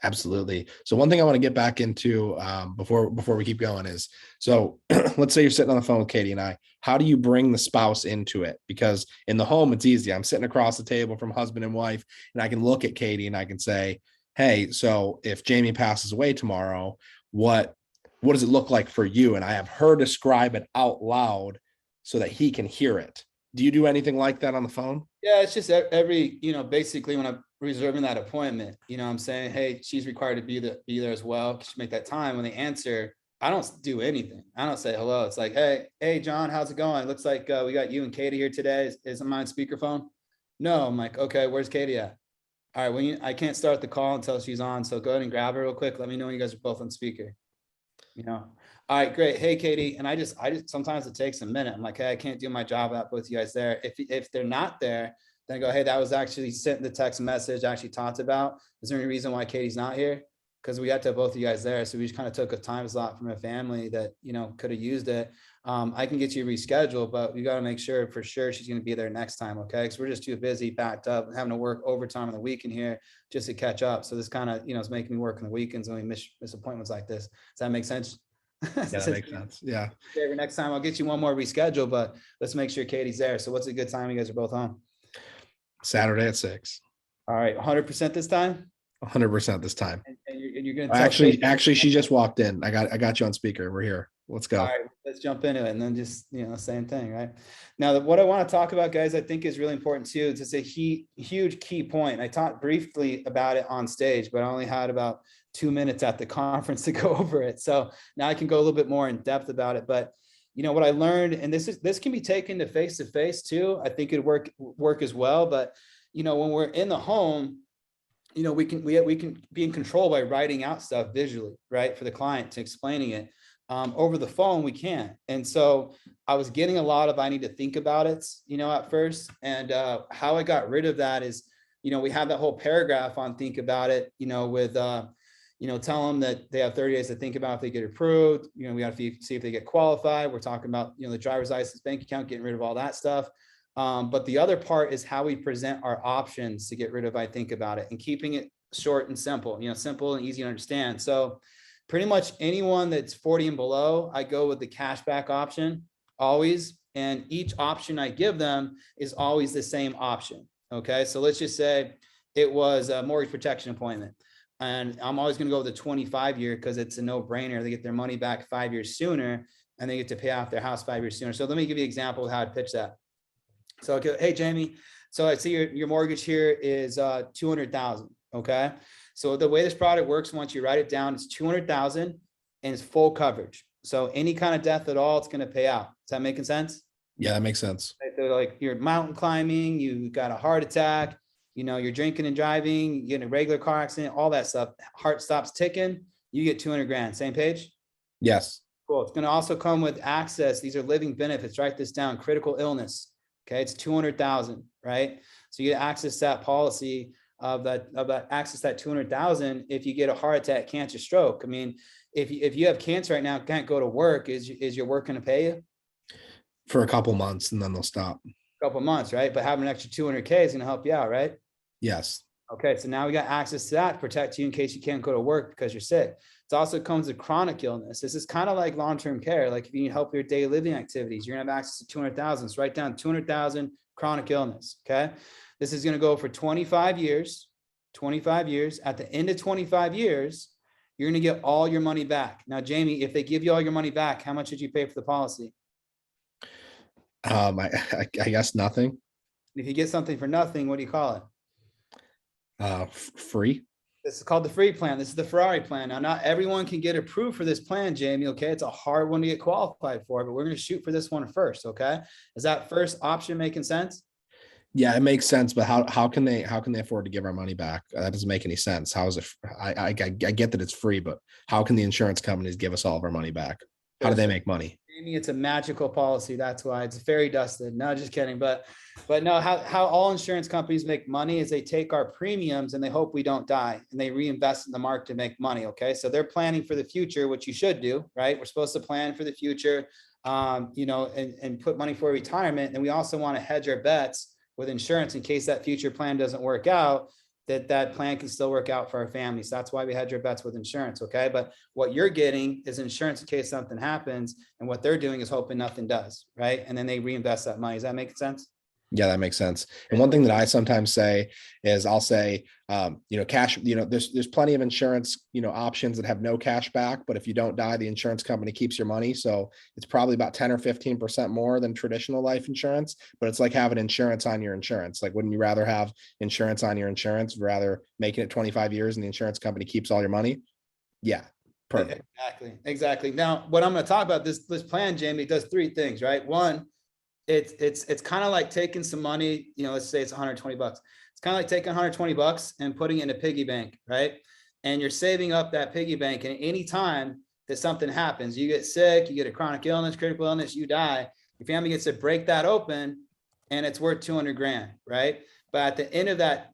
Absolutely. So one thing I want to get back into before we keep going is, so let's say you're sitting on the phone with Katie and I. How do you bring the spouse into it? Because in the home, it's easy. I'm sitting across the table from husband and wife, and I can look at Katie and I can say, hey, so if Jamie passes away tomorrow, what does it look like for you? And I have her describe it out loud so that he can hear it. Do you do anything like that on the phone? Yeah, it's just every, basically when I'm reserving that appointment, I'm saying, hey, she's required to be there as well. Can she make that time? When they answer, I don't do anything. I don't say hello. It's like, hey, John, how's it going? It looks like we got you and Katie here today. Is mine speakerphone? No. I'm like, okay, where's Katie at? All right, I can't start the call until she's on. So go ahead and grab her real quick. Let me know when you guys are both on speaker. All right, great. Hey, Katie. And I just sometimes it takes a minute. I'm like, hey, I can't do my job without both you guys there. If they're not there, then I go, hey, that was actually sent the text message actually talked about. Is there any reason why Katie's not here? Because we had to have both of you guys there. So we just kind of took a time slot from a family that, could have used it. I can get you rescheduled, but we got to make sure for sure she's going to be there next time. Okay. Because we're just too busy, backed up, having to work overtime on the weekend here just to catch up. So this kind of, is making me work on the weekends when we miss appointments like this. Does that make sense? Yeah, that makes sense. Yeah. Okay, next time I'll get you one more reschedule, but let's make sure Katie's there. So what's a good time you guys are both on? Saturday at 6. All right. 100% this time? 100% this time. And you're going to actually, she just walked in. I got you on speaker. We're here. Let's go. All right, let's jump into it. And then just, same thing, right? Now, what I want to talk about, guys, I think is really important too. It's a huge key point. I talked briefly about it on stage, but I only had about 2 minutes at the conference to go over it. So now I can go a little bit more in depth about it. But what I learned, and this can be taken to face too. I think it'd work as well. But when we're in the home, we can be in control by writing out stuff visually, right, for the client, to explaining it. Over the phone, we can't. And so I was getting a lot of, I need to think about it, at first. And how I got rid of that is, we have that whole paragraph on think about it, with, tell them that they have 30 days to think about if they get approved. We have to see if they get qualified. We're talking about, the driver's license, bank account, getting rid of all that stuff. But the other part is how we present our options to get rid of, I think about it, and keeping it short and simple, simple and easy to understand. So pretty much anyone that's 40 and below, I go with the cashback option always. And each option I give them is always the same option. Okay. So let's just say it was a mortgage protection appointment. And I'm always going to go with the 25-year because it's a no-brainer. They get their money back 5 years sooner and they get to pay off their house 5 years sooner. So let me give you an example of how I'd pitch that. So, okay, hey, Jamie, so I see your mortgage here is $200,000. Okay. So the way this product works, once you write it down, it's 200,000 and it's full coverage. So any kind of death at all, it's going to pay out. Is that making sense? Yeah, that makes sense. So like you're mountain climbing, you got a heart attack, you're drinking and driving, you get in a regular car accident, all that stuff. Heart stops ticking, you get 200 grand. Same page? Yes. Cool. It's going to also come with access. These are living benefits. Write this down. Critical illness. Okay. It's 200,000, right? So you get access to that policy of that access, that 200,000. If you get a heart attack, cancer, stroke. I mean, if you have cancer right now, can't go to work, is your work going to pay you? For a couple months and then they'll stop. A couple months, right? But having an extra 200K is going to help you out, right? Yes. Okay. So now we got access to that to protect you in case you can't go to work because you're sick. It also comes with chronic illness. This is kind of like long-term care. Like if you need help with your daily living activities, you're gonna have access to 200,000. So write down 200,000 chronic illness. Okay. This is going to go for 25 years, 25 years. At the end of 25 years, you're going to get all your money back. Now, Jamie, if they give you all your money back, how much did you pay for the policy? I guess nothing. If you get something for nothing, what do you call it? Free. This is called the free plan. This is the Ferrari plan. Now, not everyone can get approved for this plan, Jamie. Okay. It's a hard one to get qualified for, but we're going to shoot for this one first. Okay. Is that first option making sense? Yeah, it makes sense, but how can they afford to give our money back? That doesn't make any sense. How is it? I get that it's free, but how can the insurance companies give us all of our money back? How do they make money? Jamie, it's a magical policy. That's why it's fairy dusted. No, just kidding. But no, how all insurance companies make money is they take our premiums and they hope we don't die and they reinvest in the market to make money. Okay. So they're planning for the future, which you should do, right? We're supposed to plan for the future, and put money for retirement. And we also want to hedge our bets with insurance in case that future plan doesn't work out, that plan can still work out for our families. That's why we hedge our bets with insurance. Okay. But what you're getting is insurance in case something happens. And what they're doing is hoping nothing does. Right. And then they reinvest that money. Does that make sense? Yeah, that makes sense. And one thing that I sometimes say is I'll say, cash, there's plenty of insurance, options that have no cash back, but if you don't die, the insurance company keeps your money. So it's probably about 10 or 15% more than traditional life insurance, but it's like having insurance on your insurance. Like, wouldn't you rather have insurance on your insurance, rather making it 25 years and the insurance company keeps all your money? Yeah. Perfect. Exactly. Now, what I'm going to talk about, this plan, Jamie, does three things, right? One, it's kind of like taking some money, let's say it's 120 bucks. It's kind of like taking 120 bucks and putting it in a piggy bank, right? And you're saving up that piggy bank. And any time that something happens, you get sick, you get a chronic illness, critical illness, you die, your family gets to break that open and it's worth 200 grand, right? But at the end of that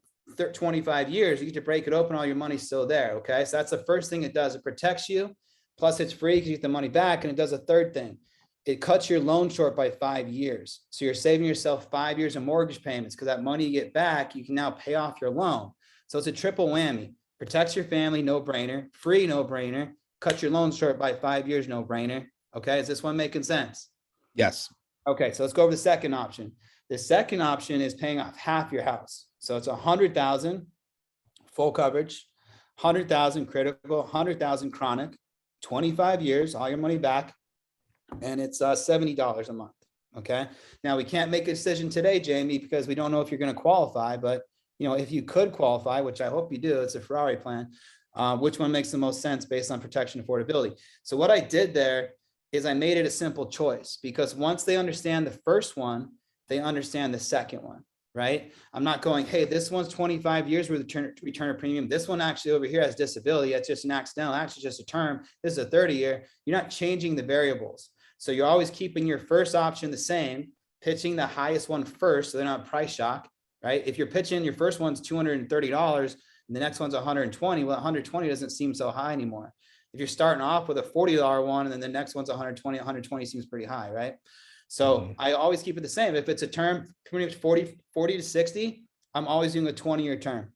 25 years, you get to break it open, all your money's still there. Okay. So that's the first thing it does. It protects you. Plus it's free because you get the money back. And it does a third thing. It cuts your loan short by 5 years. So you're saving yourself 5 years of mortgage payments because that money you get back, you can now pay off your loan. So it's a triple whammy. Protects your family, no brainer. Free, no brainer. Cut your loan short by 5 years, no brainer. Okay, is this one making sense? Yes. Okay, so let's go over the second option. The second option is paying off half your house. So it's 100,000 full coverage, 100,000 critical, 100,000 chronic, 25 years, all your money back. And it's $70 a month. Okay. Now we can't make a decision today, Jamie, because we don't know if you're going to qualify, but if you could qualify, which I hope you do, it's a Ferrari plan. Which one makes the most sense based on protection affordability? So what I did there is I made it a simple choice because once they understand the first one, they understand the second one, right? I'm not going, hey, this one's 25 years with return of premium. This one actually over here has disability. It's just an accidental, actually just a term. This is a 30-year. You're not changing the variables. So you're always keeping your first option the same, pitching the highest one first, so they're not price shock, right? If you're pitching your first one's $230 and the next one's 120, well, 120 doesn't seem so high anymore. If you're starting off with a $40 one and then the next one's 120 seems pretty high, right? So I always keep it the same. If it's a term, pretty much 40 to 60, I'm always doing a 20-year term.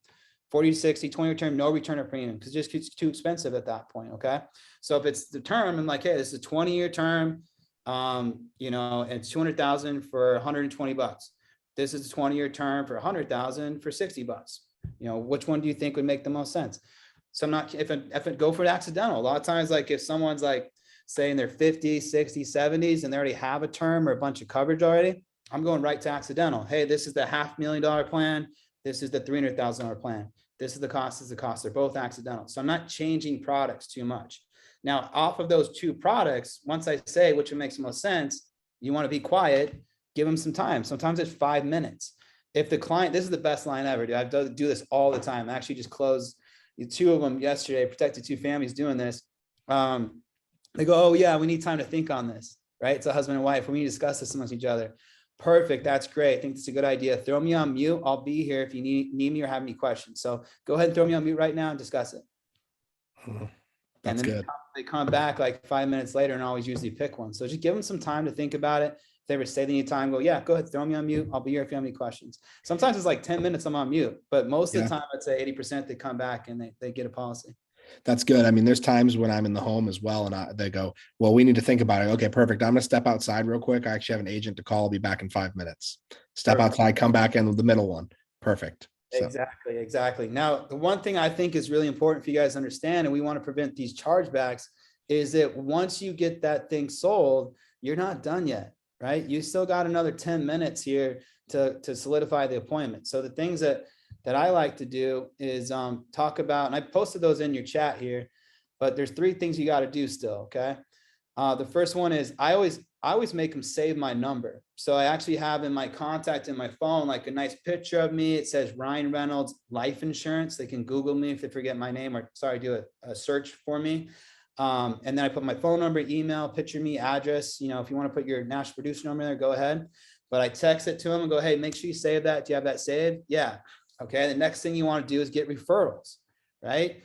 40 to 60, 20-year term, no return of premium because it just gets too expensive at that point, okay? So if it's the term, I'm like, hey, this is a 20-year term, and it's 200,000 for 120 bucks. This is a 20-year term for 100,000 for 60 bucks. Which one do you think would make the most sense? So I'm not, if it go for the accidental, a lot of times, like if someone's like, say in their 50s, 60s, 70s, and they already have a term or a bunch of coverage already, I'm going right to accidental. Hey, this is the $500,000 plan. This is the $300,000 plan. This is the cost, is the cost. They're both accidental. So I'm not changing products too much. Now, off of those two products, once I say which one makes the most sense, you want to be quiet, give them some time. Sometimes it's 5 minutes. If the client, this is the best line ever, dude. I do this all the time. I actually just closed 2 of them yesterday, protected 2 families doing this. They go, oh yeah, we need time to think on this, right? It's a husband and wife. We need to discuss this amongst each other. Perfect. That's great. I think that's a good idea. Throw me on mute. I'll be here if you need me or have any questions. So go ahead and throw me on mute right now and discuss it. That's good. They come back like 5 minutes later and always usually pick one. So just give them some time to think about it. If they ever say they need time, go, yeah, go ahead, throw me on mute. I'll be here if you have any questions. Sometimes it's like 10 minutes I'm on mute, but most of the time, I'd say 80% they come back and they get a policy. That's good. I mean, there's times when I'm in the home as well, and they go, well, we need to think about it. Okay, perfect. I'm going to step outside real quick. I actually have an agent to call. I'll be back in 5 minutes. Step outside, come back in with the middle one. Perfect. So. Exactly. Now, the one thing I think is really important for you guys to understand, and we want to prevent these chargebacks, is that once you get that thing sold, you're not done yet, right? You still got another 10 minutes here to solidify the appointment. So the things that I like to do is talk about, and I posted those in your chat here, but there's 3 things you got to do still. Okay. The first one is I always make them save my number. So I actually have in my contact in my phone, like a nice picture of me. It says Ryan Reynolds life insurance. They can Google me if they forget my name, or do a search for me. And then I put my phone number, email, picture me, address. If you want to put your national producer number there, go ahead. But I text it to them and go, hey, make sure you save that. Do you have that saved? Yeah. Okay. The next thing you want to do is get referrals, right?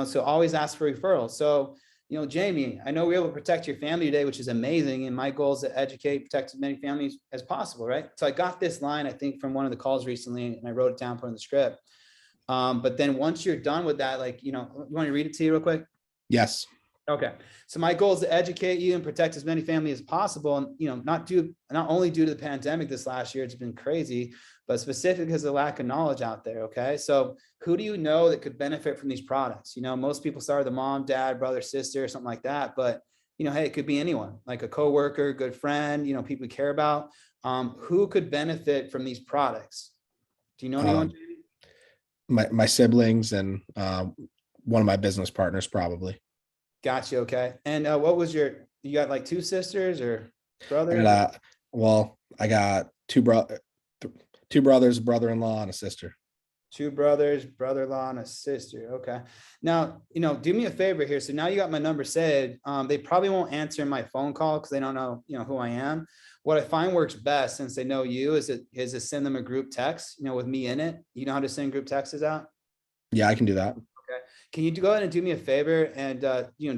So always ask for referrals. So, Jamie, I know we're able to protect your family today, which is amazing. And my goal is to educate, protect as many families as possible, right? So I got this line, I think, from one of the calls recently, and I wrote it down, put in the script. But then once you're done with that, you want to read it to you real quick? Yes. Okay. So my goal is to educate you and protect as many families as possible. And, not only due to the pandemic this last year, it's been crazy, but specifically because of the lack of knowledge out there. Okay. So who do you know that could benefit from these products? Most people start with a mom, dad, brother, sister, or something like that. But, hey, it could be anyone, like a coworker, good friend, people you care about. Who could benefit from these products? Do you know anyone? My siblings and one of my business partners, probably. Gotcha. Okay. And what was you got like 2 sisters or brothers? I got two brothers, brother-in-law, and a sister. 2 brothers, brother-in-law, and a sister. Okay. Now, do me a favor here. So now you got my number saved. They probably won't answer my phone call because they don't know, who I am. What I find works best, since they know you, is to send them a group text, with me in it. You know how to send group texts out? Yeah, I can do that. Okay. Can you go ahead and do me a favor and,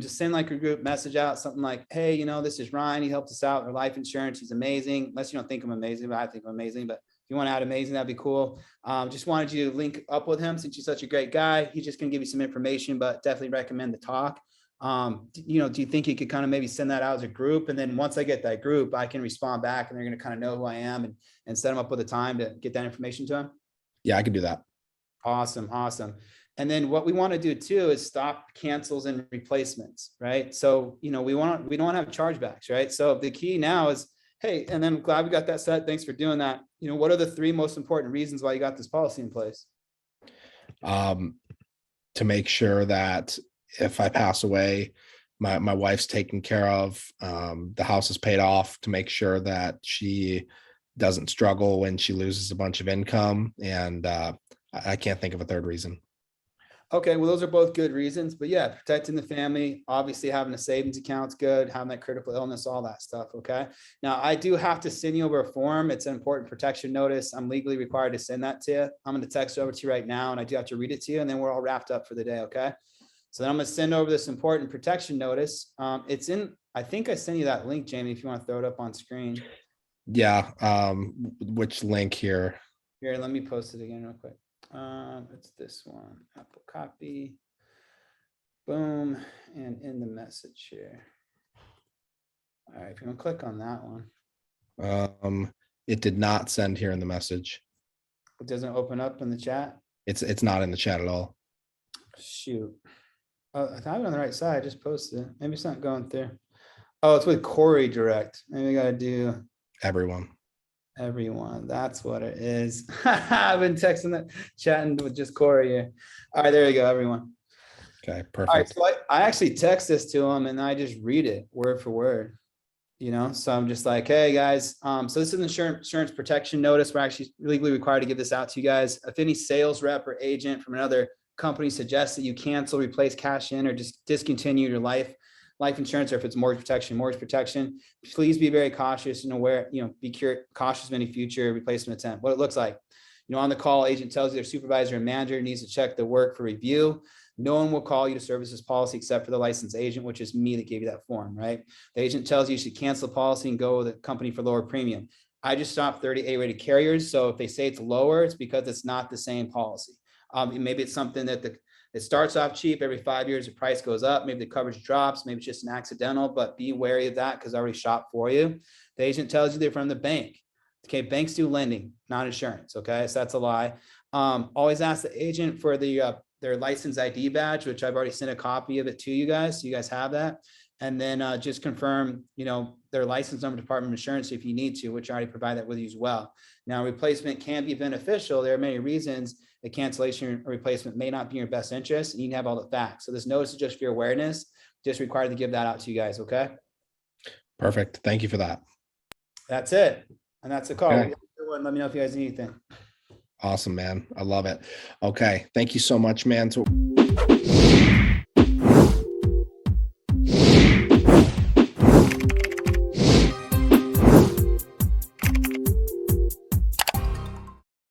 just send like a group message out, something like, hey, this is Ryan. He helped us out with life insurance. He's amazing. Unless you don't think I'm amazing, but I think I'm amazing. But if you want to add amazing, that'd be cool. Just wanted you to link up with him since you're such a great guy. He's just going to give you some information, but definitely recommend the talk. Do you think you could kind of maybe send that out as a group? And then once I get that group, I can respond back and they're going to kind of know who I am and set them up with a time to get that information to them. Yeah, I can do that. Awesome. And then what we want to do too is stop cancels and replacements, right? So, we don't want to have chargebacks, right? So the key now is, hey, and then I'm glad we got that set. Thanks for doing that. What are the 3 most important reasons why you got this policy in place? To make sure that if I pass away, my wife's taken care of, the house is paid off, to make sure that she doesn't struggle when she loses a bunch of income. And I can't think of a 3rd reason. Okay, well, those are both good reasons, but yeah, protecting the family, obviously having a savings account's good, having that critical illness, all that stuff. Okay. Now I do have to send you over a form. It's an important protection notice. I'm legally required to send that to you. I'm going to text it over to you right now, and I do have to read it to you, and then we're all wrapped up for the day. Okay. So then I'm going to send over this important protection notice. I think I sent you that link, Jamie, if you want to throw it up on screen. Yeah. Which link here? Here, let me post it again real quick. It's this one, Apple copy, boom, and in the message here. All right, if you want to click on that one. It did not send here in the message. It doesn't open up in the chat? It's not in the chat at all. Shoot. Oh, I have it on the right side. I just posted it. Maybe it's not going through. Oh, it's with Corey Direct. Maybe I got to do everyone. everyone. That's what it is. I've been texting that, chatting with just Corey here. All right, there you go, everyone. Okay, All right, perfect. so I actually text this to him and I just read it word for word. So I'm just like, hey guys, so this is an insurance protection notice. We're actually legally required to give this out to you guys. If any sales rep or agent from another company suggests that you cancel, replace, cash in, or just discontinue your life insurance, or if it's mortgage protection, please be very cautious and aware, be cautious of any future replacement attempt. What it looks like, on the call, agent tells you their supervisor and manager needs to check the work for review. No one will call you to service this policy except for the licensed agent, which is me that gave you that form, right? The agent tells you should cancel the policy and go with a company for lower premium. I just stopped 30 A-rated carriers. So if they say it's lower, it's because it's not the same policy. Maybe it's something that it starts off cheap. Every 5 years, the price goes up. Maybe the coverage drops. Maybe it's just an accidental, but be wary of that because I already shopped for you. The agent tells you they're from the bank. Okay, banks do lending, not insurance. Okay, so that's a lie. Always ask the agent for their license ID badge, which I've already sent a copy of it to you guys. So you guys have that. And then just confirm, their license number, Department of Insurance, if you need to, which I already provide that with you as well. Now, replacement can be beneficial. There are many reasons a cancellation or replacement may not be in your best interest, and you can have all the facts. So this notice is just for your awareness, just required to give that out to you guys. Okay. Perfect. Thank you for that. That's it. And that's the call. Okay. Let me know if you guys need anything. Awesome, man. I love it. Okay. Thank you so much, man. So